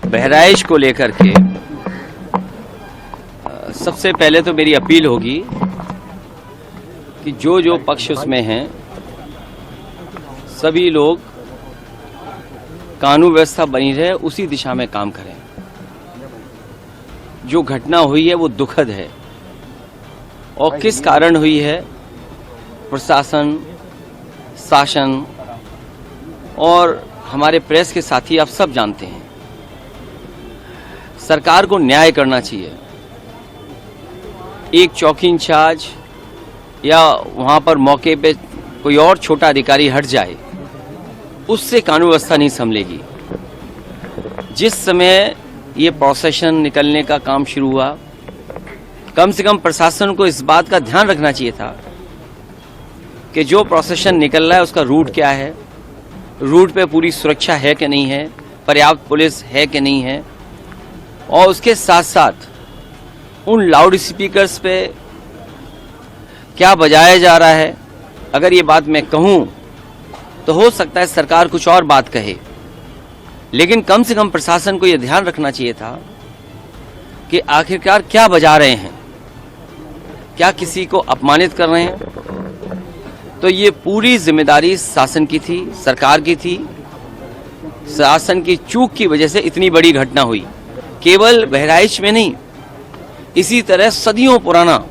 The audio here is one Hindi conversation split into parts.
बहराइच को लेकर के सबसे पहले तो मेरी अपील होगी कि जो पक्ष उसमें हैं सभी लोग कानून व्यवस्था बनी रहे उसी दिशा में काम करें। जो घटना हुई है वो दुखद है और किस कारण हुई है प्रशासन, शासन और हमारे प्रेस के साथी आप सब जानते हैं। सरकार को न्याय करना चाहिए। एक चौकी इंचार्ज या वहां पर मौके पे कोई और छोटा अधिकारी हट जाए उससे कानून व्यवस्था नहीं संभलेगी। जिस समय ये प्रोसेशन निकलने का काम शुरू हुआ, कम से कम प्रशासन को इस बात का ध्यान रखना चाहिए था कि जो प्रोसेशन निकल रहा है उसका रूट क्या है, रूट पे पूरी सुरक्षा है कि नहीं है, पर्याप्त पुलिस है कि नहीं है, और उसके साथ साथ उन लाउड स्पीकर्स पे क्या बजाया जा रहा है। अगर ये बात मैं कहूँ तो हो सकता है सरकार कुछ और बात कहे, लेकिन कम से कम प्रशासन को यह ध्यान रखना चाहिए था कि आखिरकार क्या बजा रहे हैं, क्या किसी को अपमानित कर रहे हैं। तो ये पूरी जिम्मेदारी शासन की थी, सरकार की थी। शासन की चूक की वजह से इतनी बड़ी घटना हुई। केवल बहराइच में नहीं, इसी तरह सदियों पुराना,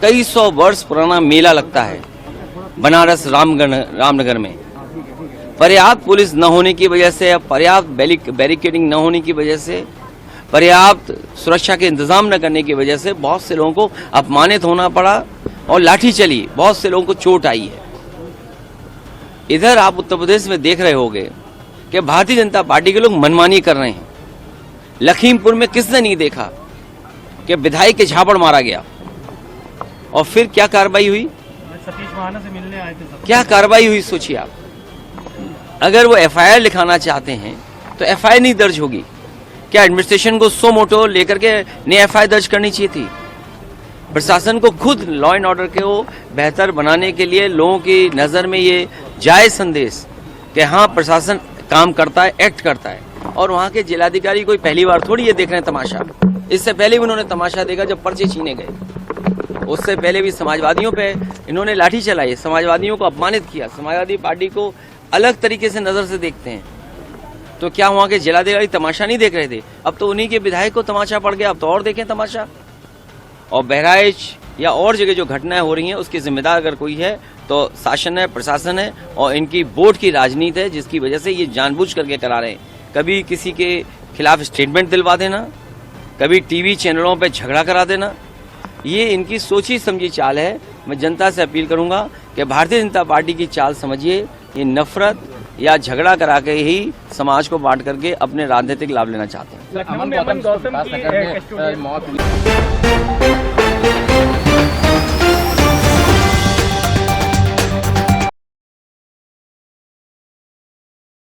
कई सौ वर्ष पुराना मेला लगता है बनारस रामनगर में। पर्याप्त पुलिस न होने की वजह से, पर्याप्त बैरिकेडिंग न होने की वजह से, पर्याप्त सुरक्षा के इंतजाम न करने की वजह से बहुत से लोगों को अपमानित होना पड़ा और लाठी चली, बहुत से लोगों को चोट आई है। इधर आप उत्तर प्रदेश में देख रहे होंगे कि भारतीय जनता पार्टी के लोग मनमानी कर रहे हैं। लखीमपुर में किसने नहीं देखा कि विधायक के झापड़ मारा गया और फिर क्या कार्रवाई हुई? सतीश महाना से मिलने आए थे। क्या कार्रवाई हुई सोचिए आप। अगर वो एफआईआर लिखाना चाहते हैं तो एफआईआर नहीं दर्ज होगी क्या? एडमिनिस्ट्रेशन को सो मोटो लेकर के नई एफआईआर दर्ज करनी चाहिए थी। प्रशासन को खुद लॉ एंड ऑर्डर को बेहतर बनाने के लिए लोगों की नज़र में ये जायज संदेश कि हाँ प्रशासन काम करता है, एक्ट करता है। और वहाँ के जिलाधिकारी कोई पहली बार थोड़ी ये देख रहे हैं तमाशा। इससे पहले भी उन्होंने तमाशा देखा जब पर्चे छीने गए। उससे पहले भी समाजवादियों पे इन्होंने लाठी चलाई, समाजवादियों को अपमानित किया। समाजवादी पार्टी को अलग तरीके से नज़र से देखते हैं। तो क्या वहाँ के जिलाधिकारी तमाशा नहीं देख रहे थे? अब तो उन्हीं के विधायक को तमाशा पड़ गया, अब तो और देखें तमाशा। और बहराइच या और जगह जो घटनाएं हो रही हैं उसकी जिम्मेदार अगर कोई है तो शासन है, प्रशासन है और इनकी वोट की राजनीति है, जिसकी वजह से ये जानबूझ करके करा रहे हैं। कभी किसी के खिलाफ स्टेटमेंट दिलवा देना, कभी टीवी चैनलों पे झगड़ा करा देना, ये इनकी सोची समझी चाल है। मैं जनता से अपील करूंगा कि भारतीय जनता पार्टी की चाल समझिए। ये नफरत या झगड़ा करा के ही समाज को बांट करके अपने राजनीतिक लाभ लेना चाहते हैं। लखनऊ में अमन गौतम की